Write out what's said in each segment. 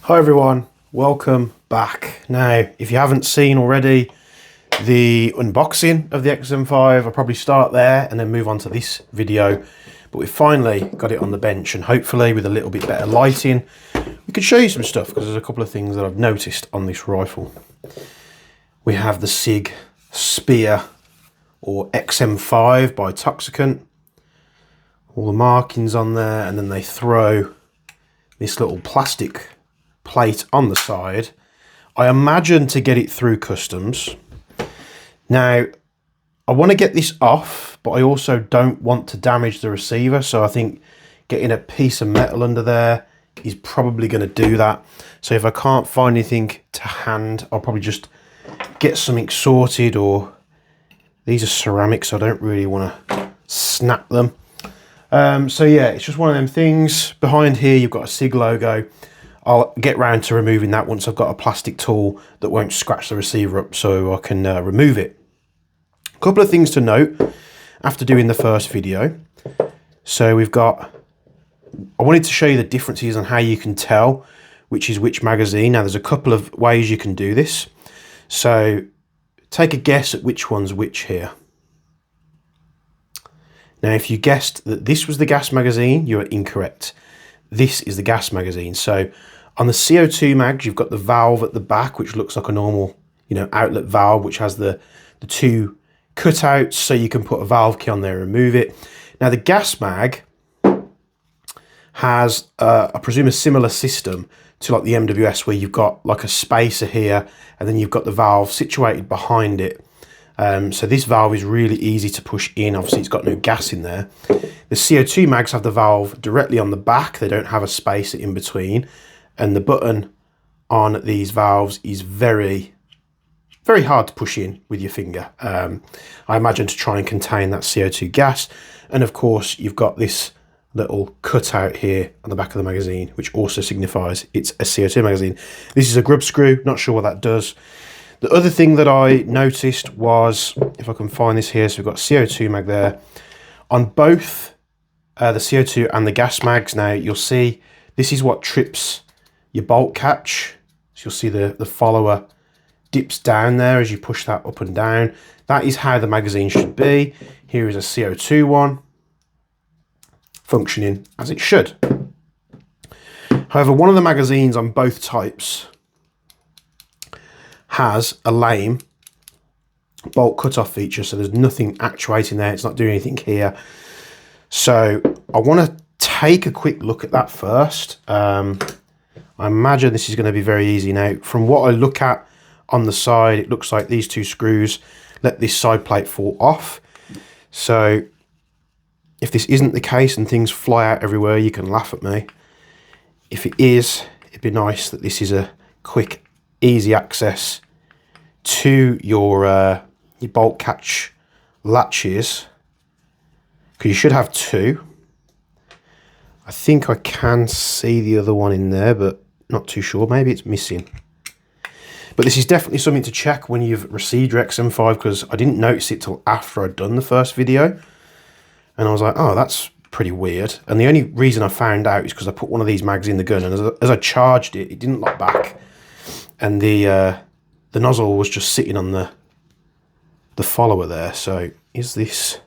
Hi everyone, welcome back. Now, if you haven't seen already the unboxing of the XM5, I'll probably start there and then move on to this video. But we finally got it on the bench, and hopefully with a little bit better lighting, we could show you some stuff, because there's a couple of things that I've noticed on this rifle. We have the SIG Spear, or XM5 by Toxicant. All the markings on there, and then they throw this little plastic plate on the side, I imagine to get it through customs. Now, I want to get this off, but I also don't want to damage the receiver, so I think getting a piece of metal under there is probably going to do that. So if I can't find anything to hand, I'll probably just get something sorted, or these are ceramics, so I don't really want to snap them. So yeah, it's just one of them things. Behind here you've got a SIG logo. I'll get round to removing that once I've got a plastic tool that won't scratch the receiver up, so I can remove it. A couple of things to note after doing the first video. So we've got, I wanted to show you the differences on how you can tell which is which magazine. Now there's a couple of ways you can do this. So take a guess at which one's which here. Now if you guessed that this was the gas magazine, you're incorrect. This is the gas magazine. So on the CO2 mags, you've got the valve at the back, which looks like a normal, outlet valve, which has the two cutouts, so you can put a valve key on there and remove it. Now the gas mag has, I presume, a similar system to like the MWS, where you've got like a spacer here, and then you've got the valve situated behind it. So this valve is really easy to push in. Obviously it's got no gas in there. The CO2 mags have the valve directly on the back. They don't have a spacer in between. And the button on these valves is very, very hard to push in with your finger. I imagine to try and contain that CO2 gas. And of course you've got this little cutout here on the back of the magazine, which also signifies it's a CO2 magazine. This is a grub screw, not sure what that does. The other thing that I noticed was, if I can find this here, so we've got CO2 mag there. On both the CO2 and the gas mags, now you'll see this is what trips your bolt catch. So you'll see the follower dips down there as you push that up and down. That is how the magazine should be. Here is a CO2 one, functioning as it should. However, one of the magazines on both types has a lame bolt cutoff feature, so there's nothing actuating there. It's not doing anything here. So I want to take a quick look at that first. I imagine this is going to be very easy. Now, from what I look at on the side, it looks like these two screws let this side plate fall off. So if this isn't the case and things fly out everywhere, you can laugh at me. If it is, it'd be nice that this is a quick, easy access to your bolt catch latches, because you should have two. I think I can see the other one in there, but not too sure. Maybe it's missing. But this is definitely something to check when you've received your XM5, because I didn't notice it till after I'd done the first video, and I was like, oh, that's pretty weird. And the only reason I found out is because I put one of these mags in the gun, and as I charged it, it didn't lock back, and the nozzle was just sitting on the follower there. So is this,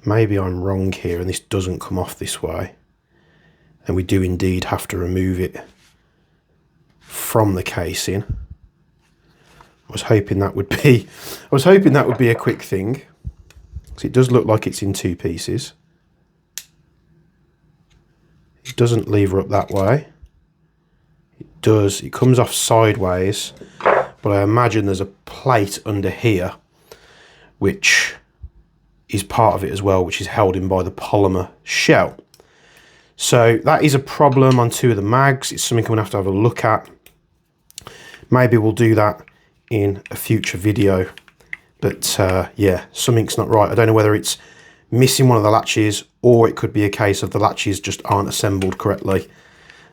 maybe I'm wrong here and this doesn't come off this way, and we do indeed have to remove it from the casing. I was hoping that would be a quick thing, because it does look like it's in two pieces. It doesn't lever up that way. It does, it comes off sideways, but I imagine there's a plate under here which is part of it as well, which is held in by the polymer shell. So that is a problem on two of the mags. It's something I'm going to have a look at. Maybe we'll do that in a future video. But yeah, something's not right. I don't know whether it's missing one of the latches, or it could be a case of the latches just aren't assembled correctly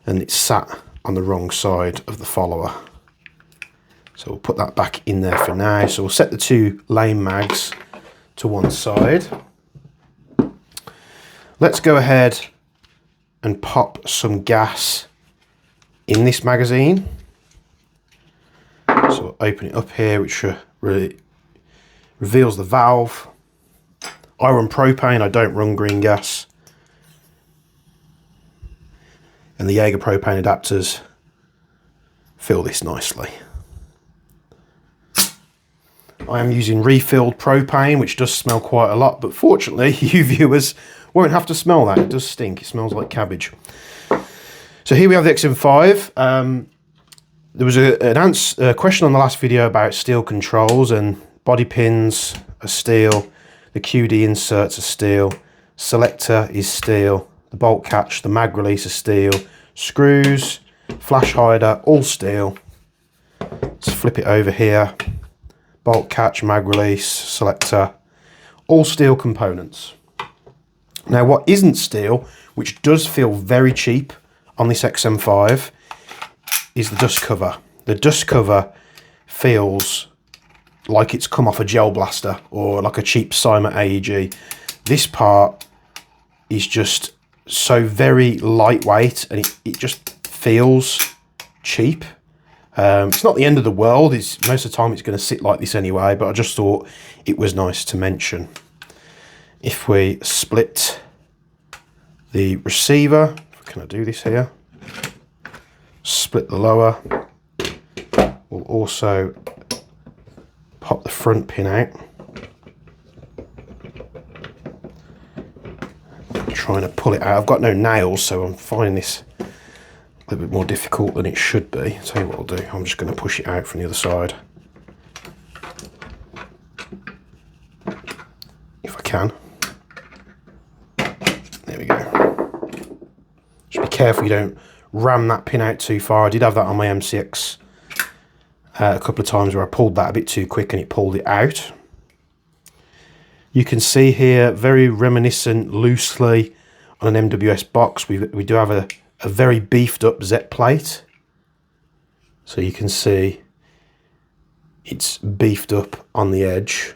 and it's sat on the wrong side of the follower. So we'll put that back in there for now. So we'll set the two lame mags to one side. Let's go ahead and pop some gas in this magazine. So I'll open it up here, which really reveals the valve. I run propane, I don't run green gas. And the Jaeger propane adapters fill this nicely. I am using refilled propane, which does smell quite a lot, but fortunately you viewers won't have to smell that. It does stink, it smells like cabbage. So here we have the XM5. There was a question on the last video about steel controls, and body pins are steel, the QD inserts are steel, selector is steel, the bolt catch, the mag release is steel, screws, flash hider, all steel. Let's flip it over here. Bolt catch, mag release, selector, all steel components. Now what isn't steel, which does feel very cheap on this XM5, is the dust cover. The dust cover feels like it's come off a gel blaster or like a cheap Cyma AEG. This part is just so very lightweight, and it just feels cheap. It's not the end of the world. Most of the time it's going to sit like this anyway, but I just thought it was nice to mention. If we split the receiver, can I do this here? Split the lower. We'll also pop the front pin out. I'm trying to pull it out. I've got no nails, so I'm finding this a little bit more difficult than it should be. I'll tell you what I'll do. I'm just going to push it out from the other side. If I can. There we go. Just be careful you don't ram that pin out too far. I did have that on my MCX a couple of times where I pulled that a bit too quick and it pulled it out. You can see here, very reminiscent loosely on an MWS box. We do have a very beefed up Z plate. So you can see it's beefed up on the edge.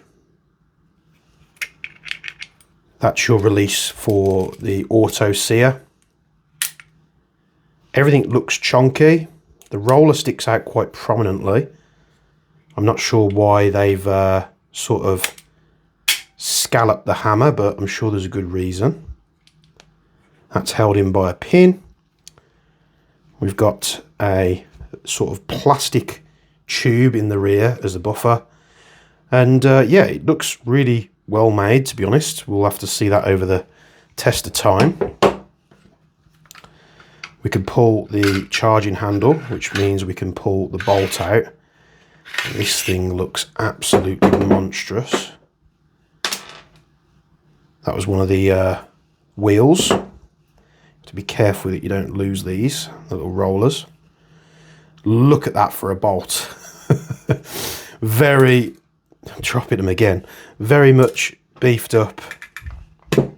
That's your release for the auto sear. Everything looks chunky. The roller sticks out quite prominently. I'm not sure why they've sort of scalloped the hammer, but I'm sure there's a good reason. That's held in by a pin. We've got a sort of plastic tube in the rear as a buffer. And yeah, it looks really well made, to be honest. We'll have to see that over the test of time. We can pull the charging handle, which means we can pull the bolt out. And this thing looks absolutely monstrous. That was one of the wheels. You have to be careful that you don't lose these little rollers. Look at that for a bolt. Very, I'm dropping them again, very much beefed up. So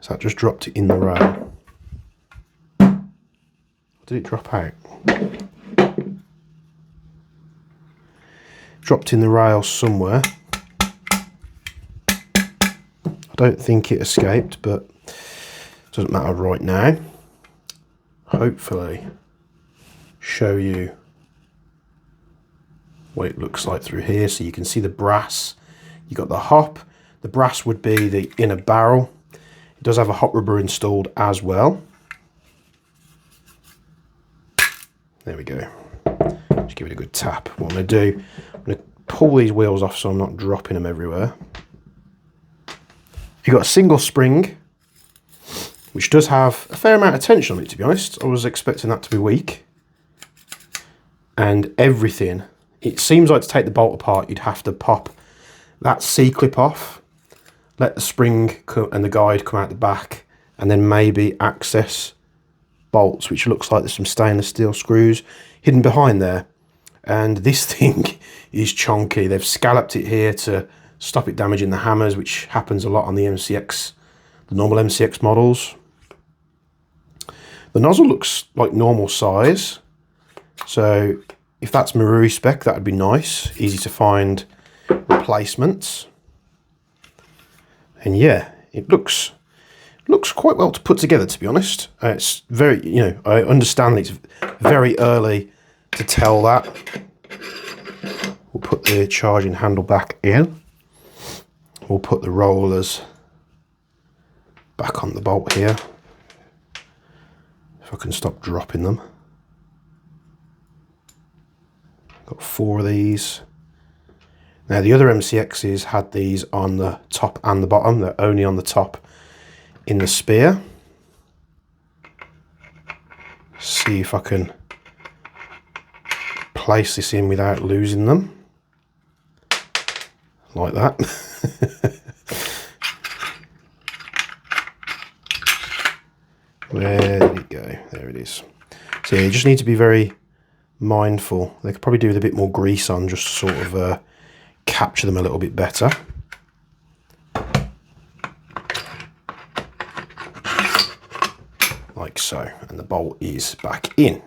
that just dropped it in the rail. Did it drop out? Dropped in the rail somewhere. I don't think it escaped, but it doesn't matter right now. Hopefully show you what it looks like through here. So you can see the brass. You got the hop. The brass would be the inner barrel. It does have a hot rubber installed as well. There we go. Just give it a good tap. What I'm going to do, I'm going to pull these wheels off so I'm not dropping them everywhere. You've got a single spring, which does have a fair amount of tension on it, to be honest. I was expecting that to be weak. And everything, it seems like to take the bolt apart, you'd have to pop that C-clip off, let the spring and the guide come out the back, and then maybe access bolts, which looks like there's some stainless steel screws hidden behind there. And this thing is chunky. They've scalloped it here to stop it damaging the hammers, which happens a lot on the MCX, the normal MCX models. The nozzle looks like normal size, so if that's Marui spec, that would be nice, easy to find replacements. And yeah, it looks looks quite well to put together, to be honest. It's very, you know, I understand that it's very early to tell that. We'll put the charging handle back in. We'll put the rollers back on the bolt here. If I can stop dropping them. Got 4 of these. Now the other MCXs had these on the top and the bottom. They're only on the top in the spear. See if I can place this in without losing them. Like that. Where did it go? There it is. So yeah, you just need to be very mindful. They could probably do with a bit more grease on, just to sort of capture them a little bit better. Like so. And the bolt is back in.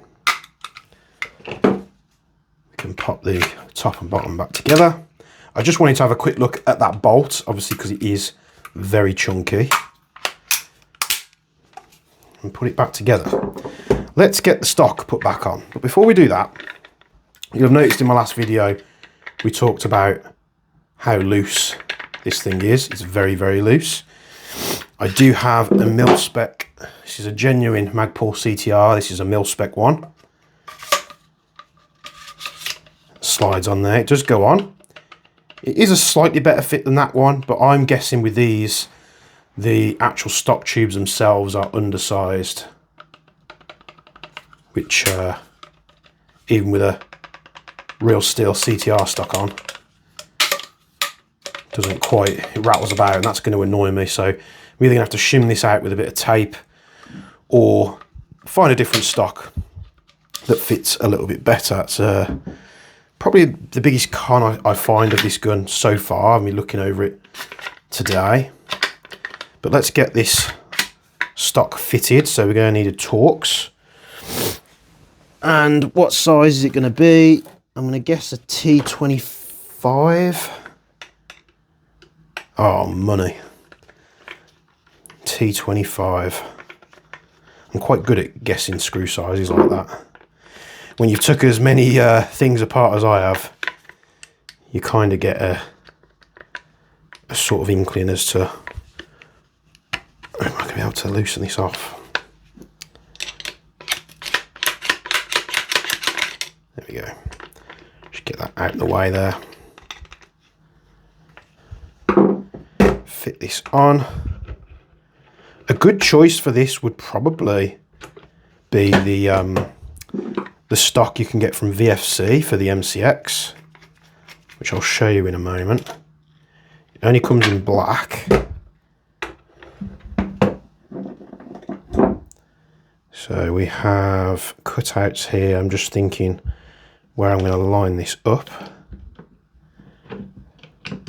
We can pop the top and bottom back together. I just wanted to have a quick look at that bolt, obviously because it is very chunky. And put it back together. Let's get the stock put back on. But before we do that, you'll have noticed in my last video, we talked about how loose this thing is. It's very, very loose. I do have a mil-spec. This is a genuine Magpul CTR. This is a mil-spec one. Slides on there. It does go on. It is a slightly better fit than that one, but I'm guessing with these, the actual stock tubes themselves are undersized, which even with a real steel CTR stock on, doesn't quite, it rattles about, and that's going to annoy me. So I'm either going to have to shim this out with a bit of tape or find a different stock that fits a little bit better. It's probably the biggest con I find of this gun so far. I've been looking over it today. But let's get this stock fitted. So we're going to need a Torx. And what size is it going to be? I'm going to guess a T25. Oh, money. T25. I'm quite good at guessing screw sizes like that. When you've took as many things apart as I have, you kind of get a sort of inkling as to, I'm not going to be able to loosen this off. There we go. Just get that out of the way there. Fit this on. A good choice for this would probably be the stock you can get from VFC for the MCX, which I'll show you in a moment. It only comes in black. So we have cutouts here. I'm just thinking where I'm going to line this up.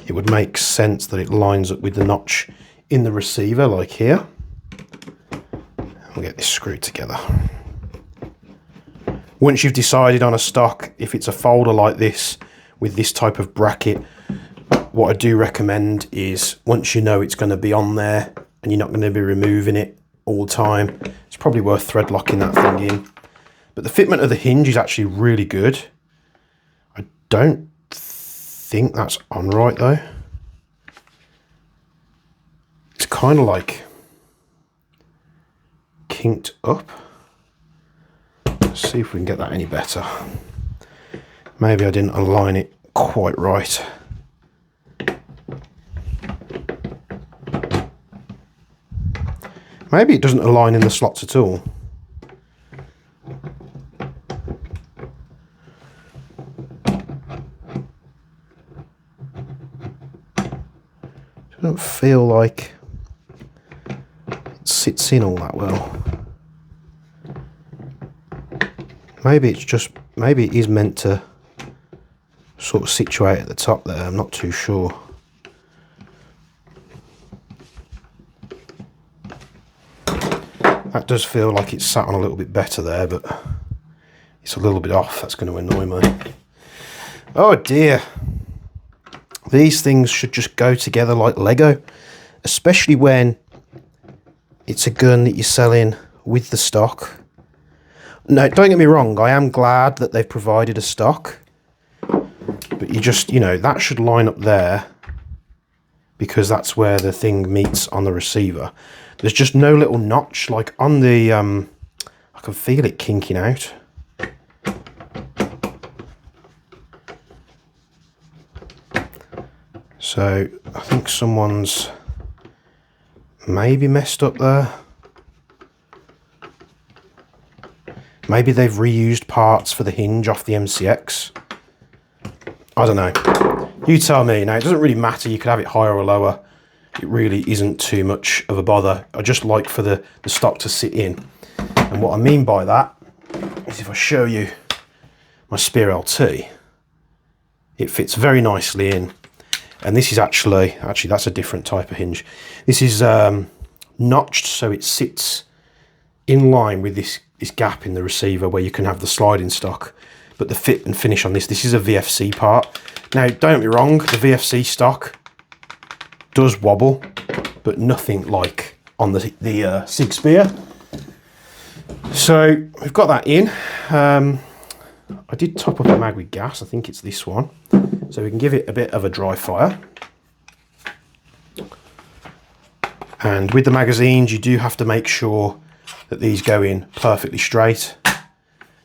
It would make sense that it lines up with the notch in the receiver, like here. We'll get this screwed together. Once you've decided on a stock, if it's a folder like this with this type of bracket, what I do recommend is once you know it's going to be on there and you're not going to be removing it all the time, it's probably worth thread locking that thing in. But the fitment of the hinge is actually really good. I don't think that's on right though. It's kind of like kinked up. Let's see if we can get that any better. Maybe I didn't align it quite right. Maybe it doesn't align in the slots at all. Doesn't feel like it sits in all that well. Maybe it's just, maybe it is meant to sort of situate at the top there, I'm not too sure. That does feel like it's sat on a little bit better there, but it's a little bit off. That's going to annoy me. Oh dear. These things should just go together like Lego, especially when it's a gun that you're selling with the stock. No, don't get me wrong, I am glad that they've provided a stock, but you just, you know, that should line up there because that's where the thing meets on the receiver. There's just no little notch, like on the, I can feel it kinking out. So I think someone's maybe messed up there. Maybe they've reused parts for the hinge off the MCX. I don't know. You tell me. Now, it doesn't really matter. You could have it higher or lower. It really isn't too much of a bother. I just like for the stock to sit in. And what I mean by that is if I show you my Spear LT, it fits very nicely in. And this is actually that's a different type of hinge. This is notched so it sits in line with this gap in the receiver where you can have the sliding stock. But the fit and finish on this is a VFC part. Now, don't get me wrong, the VFC stock does wobble, but nothing like on the Sig Spear. So we've got that in. I did top up the mag with gas. I think it's this one. So we can give it a bit of a dry fire. And with the magazines, you do have to make sure that these go in perfectly straight.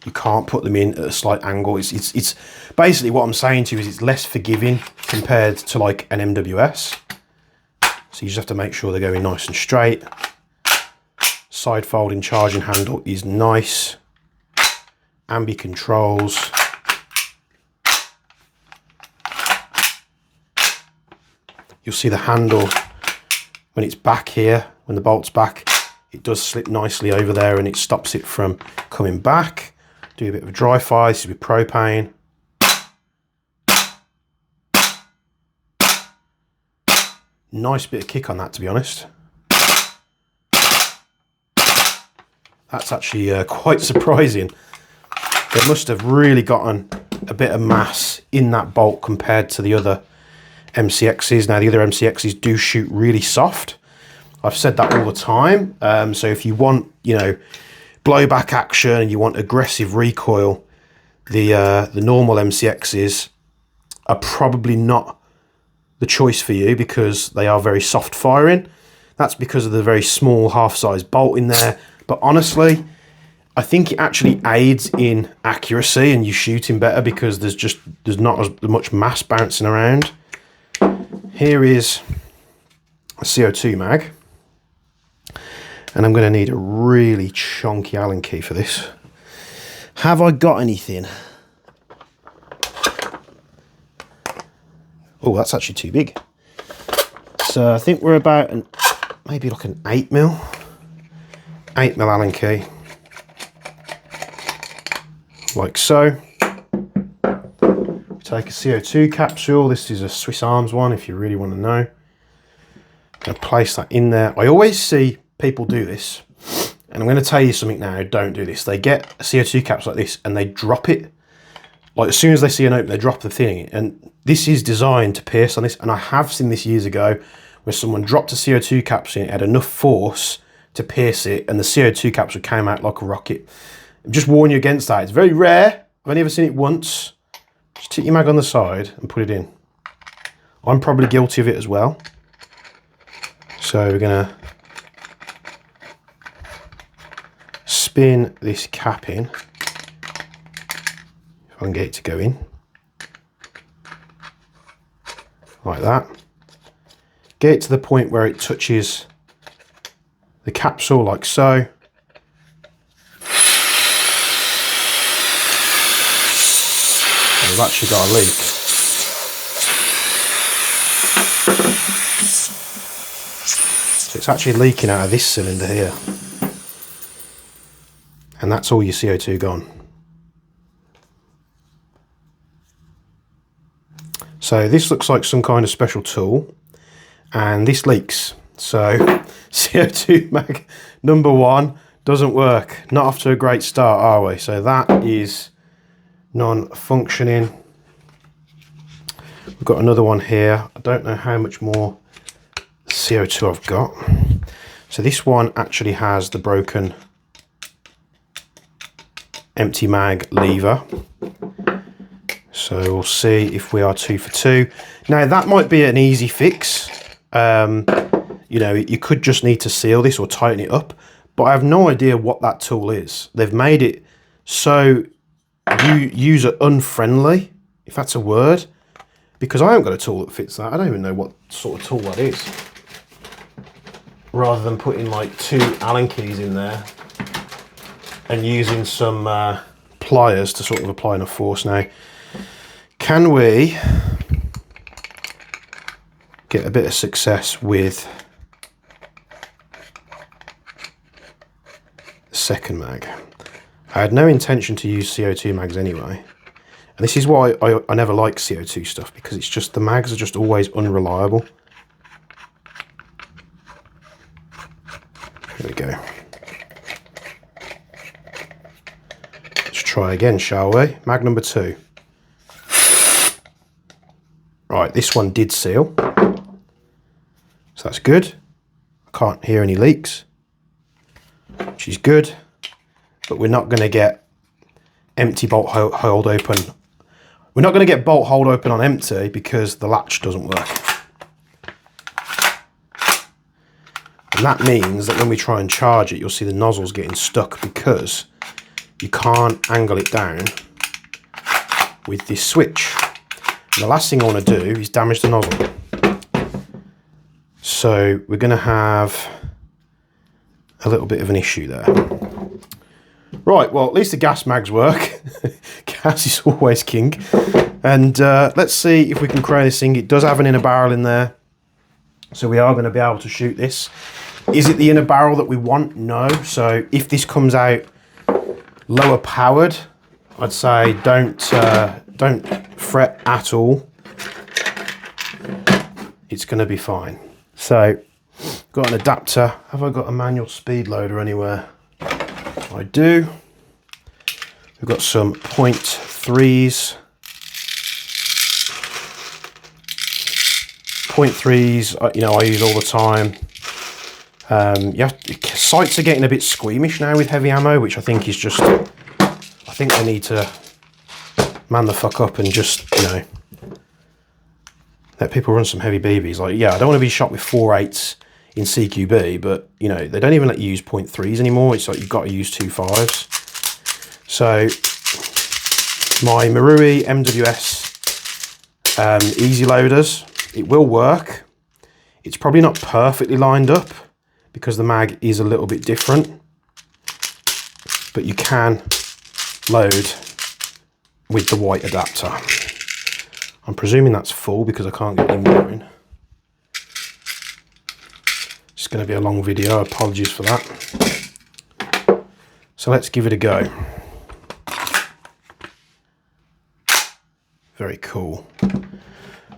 You can't put them in at a slight angle. It's basically what I'm saying to you is it's less forgiving compared to like an MWS. So you just have to make sure they're going nice and straight. Side folding charging handle is nice. Ambi controls. You'll see the handle when it's back here, when the bolt's back, it does slip nicely over there and it stops it from coming back. Do a bit of a dry fire. This is with propane. Nice bit of kick on that, to be honest. That's actually quite surprising. They must have really gotten a bit of mass in that bolt compared to the other MCXs. Now, the other MCXs do shoot really soft. I've said that all the time. So if you want, you know, blowback action and you want aggressive recoil, the normal MCXs are probably not the choice for you because they are very soft firing. That's because of the very small half-size bolt in there. But honestly, I think it actually aids in accuracy and you shooting better because there's not as much mass bouncing around. Here is a CO2 mag. And I'm going to need a really chunky Allen key for this. Have I got anything? Oh, that's actually too big. So I think we're about maybe like an 8mm. 8mm Allen key. Like so. Take a CO2 capsule. This is a Swiss Arms one if you really want to know. I'm going to place that in there. I always see people do this, and I'm going to tell you something now. Don't do this. They get a CO2 capsule like this and they drop it. Like as soon as they see an open, they drop the thing. And this is designed to pierce on this. And I have seen this years ago where someone dropped a CO2 capsule and it had enough force to pierce it, and the CO2 capsule came out like a rocket. Just warn you against that. It's very rare. I've only ever seen it once. Just take your mag on the side and put it in. I'm probably guilty of it as well. So we're going to spin this cap in. If I can get it to go in. Like that. Get it to the point where it touches the capsule like so. We've actually got a leak. So it's actually leaking out of this cylinder here. And that's all your CO2 gone. So this looks like some kind of special tool, and this leaks. So CO2 mag number 1 doesn't work. Not off to a great start, are we? So that is non-functioning. We've got another one here. I don't know how much more CO2 I've got. So this one actually has the broken empty mag lever. So we'll see if we are 2 for 2. Now that might be an easy fix. You know, you could just need to seal this or tighten it up, but I have no idea what that tool is. They've made it so user unfriendly, if that's a word, because I haven't got a tool that fits that. I don't even know what sort of tool that is. Rather than putting like 2 Allen keys in there and using some pliers to sort of apply enough force. Now, can we get a bit of success with the second mag? I had no intention to use CO2 mags anyway. And this is why I never like CO2 stuff, because it's just, the mags are just always unreliable. Here we go. Let's try again, shall we? Mag number 2. Right, this one did seal. So that's good. I can't hear any leaks, which is good. But we're not going to get empty bolt hold open. We're not going to get bolt hold open on empty because the latch doesn't work. And that means that when we try and charge it, you'll see the nozzle's getting stuck because you can't angle it down with this switch. And the last thing I want to do is damage the nozzle. So we're going to have a little bit of an issue there. Right, well, at least the gas mags work. Gas is always king. And let's see if we can crown this thing. It does have an inner barrel in there, so we are going to be able to shoot this. Is it the inner barrel that we want? No. So if this comes out lower powered, I'd say don't fret at all. It's going to be fine. So, got an adapter. Have I got a manual speed loader anywhere? I do. We've got some 0.3s. 0.3s, you know, I use all the time. Sights are getting a bit squeamish now with heavy ammo, which I think is just, I think they need to man the fuck up and just, you know, let people run some heavy BBs. Like, yeah, I don't want to be shot with 4.8s in CQB, but, you know, they don't even let you use 0.3s anymore. It's like you've got to use 2.5s. So, my Marui MWS easy loaders, it will work. It's probably not perfectly lined up because the mag is a little bit different, but you can load with the white adapter. I'm presuming that's full because I can't get any more in. It's going to be a long video, apologies for that. So let's give it a go. Very cool.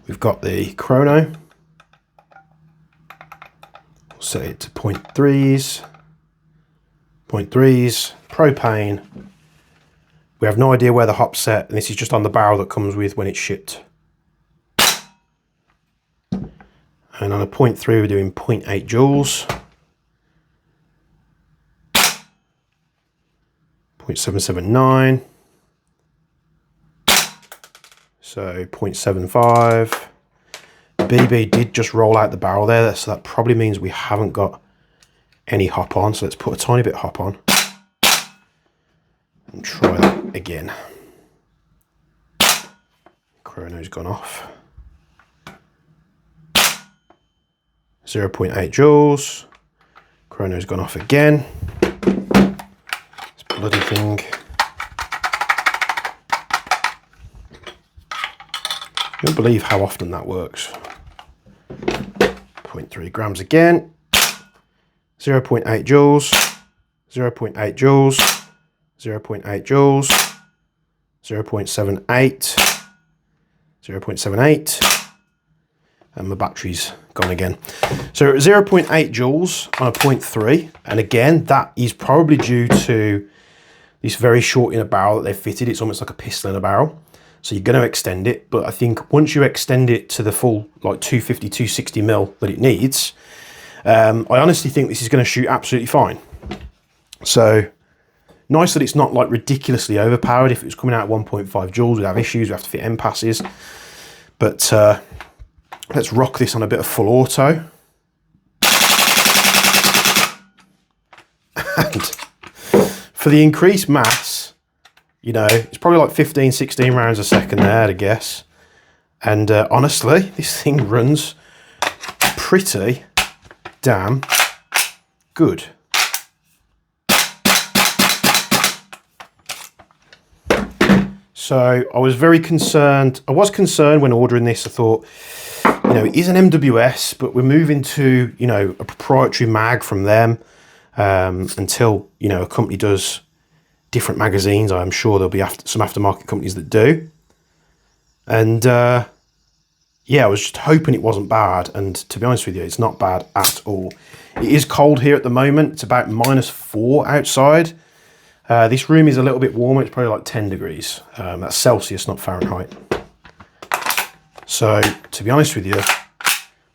We've got the chrono. We'll set it to 0.3s. 0.3s, propane. We have no idea where the hop's set, and this is just on the barrel that comes with when it's shipped. And on a 0.3 we're doing 0.8 joules. 0.779. So 0.75. BB did just roll out the barrel there, so that probably means we haven't got any hop on. So let's put a tiny bit of hop on and try that again. Chrono's gone off. 0.8 joules. Chrono's gone off again. This bloody thing. You won't believe how often that works. 0.3 grams again. 0.8 joules. 0.8 joules. 0.8 joules. 0.78. 0.78. And my battery's gone again. So 0.8 joules on a 0.3, and again that is probably due to this very short inner barrel that they've fitted. It's almost like a pistol in a barrel, so you're going to extend it, but I think once you extend it to the full like 250, 260 mil that it needs, I honestly think this is going to shoot absolutely fine. So nice that it's not like ridiculously overpowered. If it was coming out at 1.5 joules, we'd have issues. We have to fit end passes. But let's rock this on a bit of full auto. And for the increased mass, you know, it's probably like 15, 16 rounds a second there, I'd guess. And honestly, this thing runs pretty damn good. So I was very concerned. I was concerned when ordering this. I thought, you know, it is an MWS, but we're moving to, you know, a proprietary mag from them until, you know, a company does different magazines. I'm sure there'll be some aftermarket companies that do. And yeah, I was just hoping it wasn't bad. And to be honest with you, it's not bad at all. It is cold here at the moment. It's about -4 outside. This room is a little bit warmer. It's probably like 10 degrees. That's Celsius, not Fahrenheit. So, to be honest with you,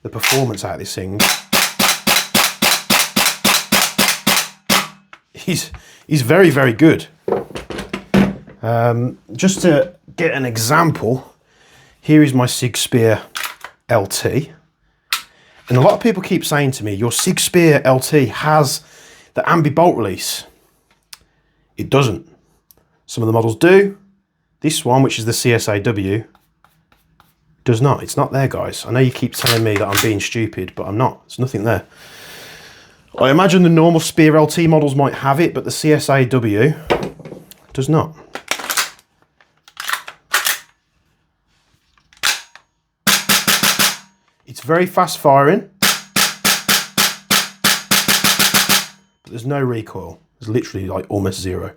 the performance out of this thing is very, very good. Just to get an example, here is my Sig Spear LT. And a lot of people keep saying to me, your Sig Spear LT has the ambi bolt release. It doesn't. Some of the models do. This one, which is the CSAW, does not. It's not there, guys. I know you keep telling me that I'm being stupid, but I'm not. There's nothing there. I imagine the normal Spear LT models might have it, but the CSAW does not. It's very fast firing, but there's no recoil. There's literally like almost zero.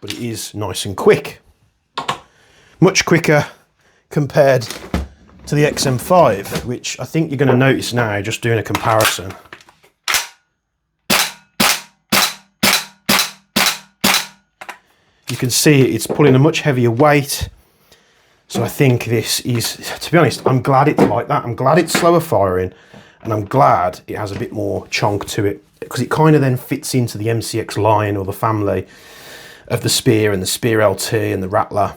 But it is nice and quick. Much quicker compared to the XM5, which I think you're going to notice now just doing a comparison. You can see it's pulling a much heavier weight. So I think this is, to be honest, I'm glad it's like that. I'm glad it's slower firing, and I'm glad it has a bit more chonk to it, because it kind of then fits into the MCX line or the family of the Spear and the Spear LT and the Rattler.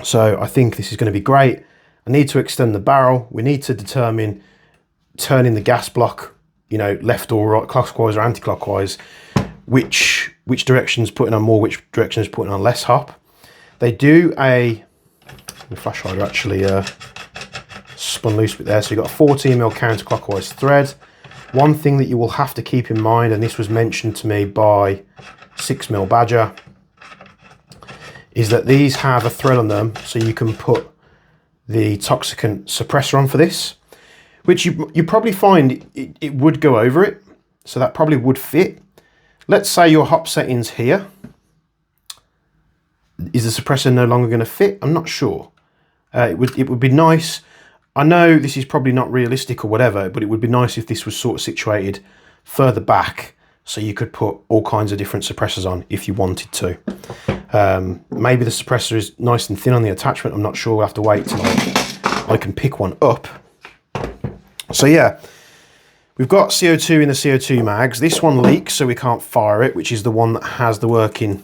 So I think this is going to be great. I need to extend the barrel. We need to determine turning the gas block, you know, left or right, clockwise or anti-clockwise, which direction is putting on more, which direction is putting on less hop. They do a, the flash hider actually spun loose a bit there. So you've got a 14mm counterclockwise thread. One thing that you will have to keep in mind, and this was mentioned to me by 6mm Badger, is that these have a thread on them so you can put the Toxicant suppressor on for this, which you probably find it would go over it, so that probably would fit. Let's say your hop setting's here. Is the suppressor no longer going to fit? I'm not sure. It would be nice. I know this is probably not realistic or whatever, but it would be nice if this was sort of situated further back so you could put all kinds of different suppressors on if you wanted to. Maybe the suppressor is nice and thin on the attachment. I'm not sure. We'll have to wait till I can pick one up. So yeah, we've got CO2 in the CO2 mags. This one leaks, so we can't fire it, which is the one that has the working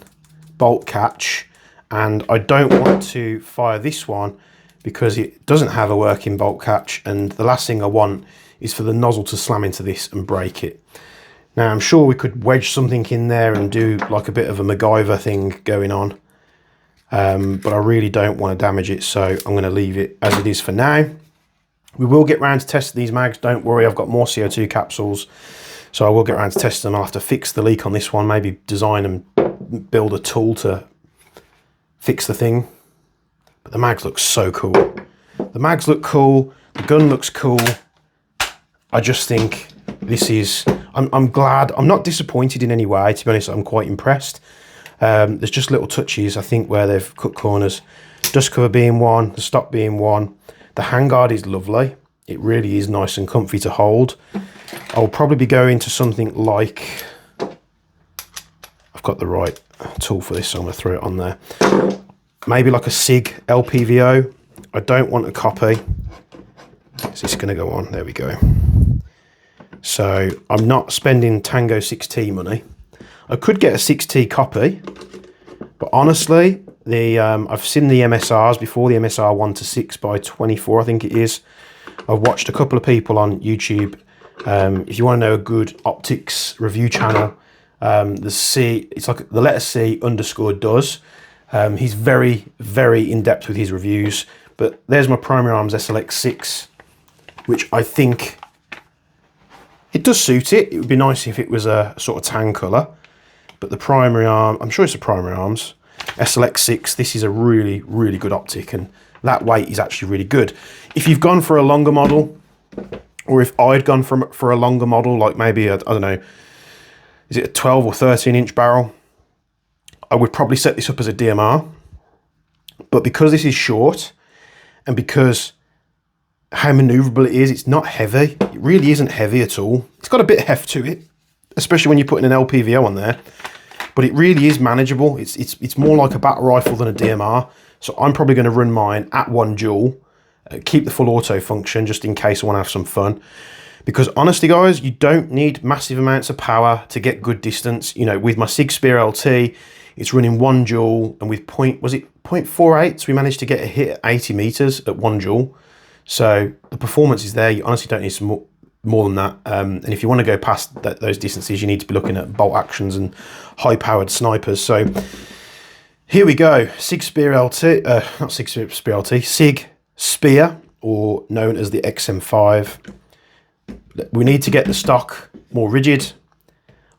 bolt catch. And I don't want to fire this one because it doesn't have a working bolt catch, and the last thing I want is for the nozzle to slam into this and break it. Now I'm sure we could wedge something in there and do like a bit of a MacGyver thing going on, but I really don't want to damage it, so I'm going to leave it as it is for now. We will get round to testing these mags, don't worry. I've got more CO2 capsules, so I will get around to testing them. I'll have to fix the leak on this one, maybe design and build a tool to fix the thing. But the mags look so cool. The mags look cool, the gun looks cool. I just think this is, I'm glad, I'm not disappointed in any way, to be honest. I'm quite impressed. There's just little touches, I think, where they've cut corners. Dust cover being one, the stock being one. The handguard is lovely. It really is nice and comfy to hold. I'll probably be going to something like, I've got the right tool for this, so I'm going to throw it on there. Maybe like a SIG LPVO. I don't want a copy. Is this going to go on? There we go. So I'm not spending Tango 6T money. I could get a 6T copy, but honestly, I've seen the MSRs before, the MSR 1:6x24, I think it is. I've watched a couple of people on YouTube. If you want to know a good optics review channel, the C, it's like the letter C _ does. He's very, very in-depth with his reviews. But there's my Primary Arms SLX6, which I think it does suit it. It would be nice if it was a sort of tan colour. But the Primary Arm, I'm sure it's a Primary Arms SLX6. This is a really, really good optic, and that weight is actually really good. If you've gone for a longer model, or if I'd gone for a longer model, like maybe, I don't know, is it a 12 or 13 inch barrel? I would probably set this up as a DMR. But because this is short, and because how maneuverable it is, it's not heavy. It really isn't heavy at all. It's got a bit of heft to it, especially when you're putting an LPVO on there. But it really is manageable. It's more like a battle rifle than a DMR. So I'm probably going to run mine at 1 joule, keep the full auto function just in case I want to have some fun. Because honestly, guys, you don't need massive amounts of power to get good distance. You know, with my Sig Spear LT, it's running 1 joule, and with 0.48, so we managed to get a hit at 80 meters at 1 joule. So the performance is there. You honestly don't need some more than that. And if you want to go past those distances, you need to be looking at bolt actions and high-powered snipers. So here we go. Sig Spear LT, not Sig Spear LT, Sig Spear, or known as the XM5. We need to get the stock more rigid.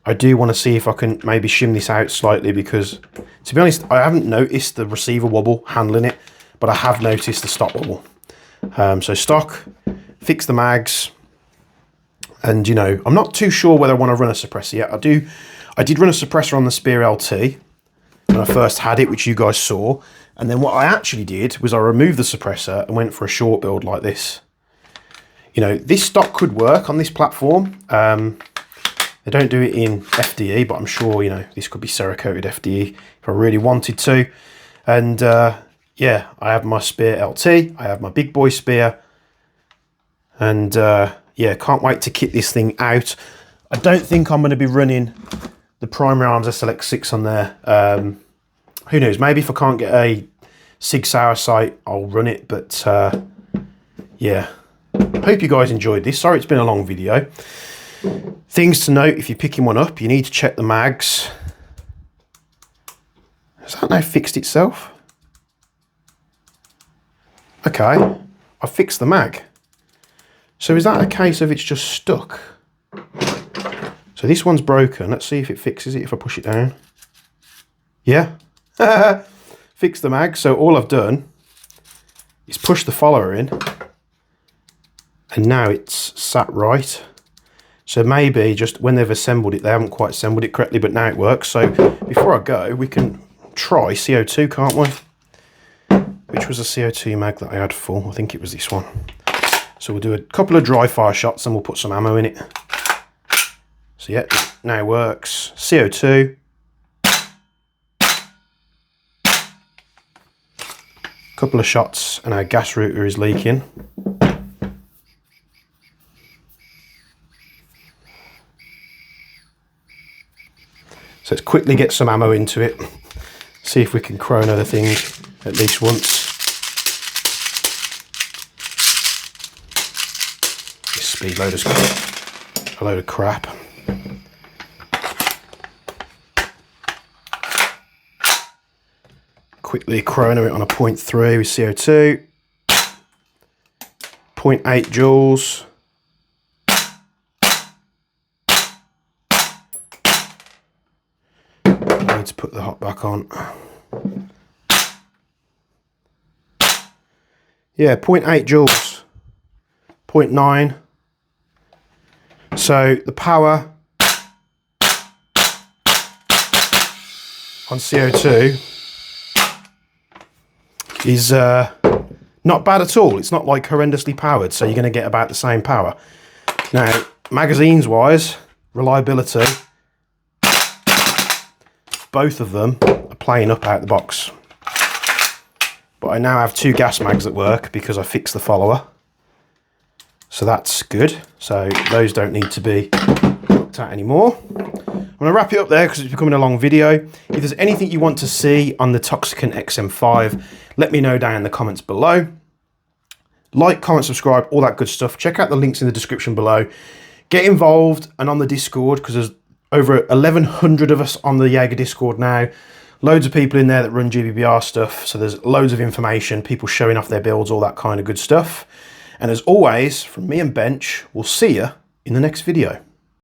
I do want to see if I can maybe shim this out slightly, because, to be honest, I haven't noticed the receiver wobble handling it, but I have noticed the stock wobble. So stock, fix the mags, and, you know, I'm not too sure whether I want to run a suppressor yet. I did run a suppressor on the Spear LT when I first had it, which you guys saw, and then what I actually did was I removed the suppressor and went for a short build like this. You know, this stock could work on this platform. They don't do it in FDE, but I'm sure, you know, this could be Cerakoted FDE if I really wanted to. And yeah, I have my Spear LT, I have my big boy Spear, and yeah, can't wait to kit this thing out. I don't think I'm going to be running the Primary Arms SLX6 on there. Who knows, maybe if I can't get a Sig Sauer sight, I'll run it, but yeah. Hope you guys enjoyed this. Sorry it's been a long video. Things to note if you're picking one up, you need to check the mags. Has that now fixed itself? Okay, I fixed the mag. So is that a case of it's just stuck? So this one's broken. Let's see if it fixes it if I push it down. Yeah, fix the mag. So all I've done is push the follower in, and now it's sat right. So maybe just when they've assembled it, they haven't quite assembled it correctly, but now it works. So before I go, we can try CO2, can't we? Which was a CO2 mag that I had full. I think it was this one. So we'll do a couple of dry fire shots and we'll put some ammo in it. So yeah, it now works. CO2. Couple of shots and our gas router is leaking. So let's quickly get some ammo into it. See if we can chrono the thing at least once. This speed loader's a load of crap. Quickly chrono it on a 0.3 with CO2. 0.8 joules. I need to put the hot back on. Yeah, 0.8 joules. 0.9. So the power on CO2 is not bad at all. It's not like horrendously powered, so you're going to get about the same power. Now, magazines wise, reliability, both of them are playing up out the box. But I now have 2 gas mags at work because I fixed the follower. So that's good. So those don't need to be looked at anymore. I'm going to wrap it up there because it's becoming a long video. If there's anything you want to see on the Toxicant XM5, let me know down in the comments below. Like, comment, subscribe, all that good stuff. Check out the links in the description below. Get involved and on the Discord, because there's over 1,100 of us on the Jaeger Discord now. Loads of people in there that run GBBR stuff. So there's loads of information, people showing off their builds, all that kind of good stuff. And as always, from me and Bench, we'll see you in the next video.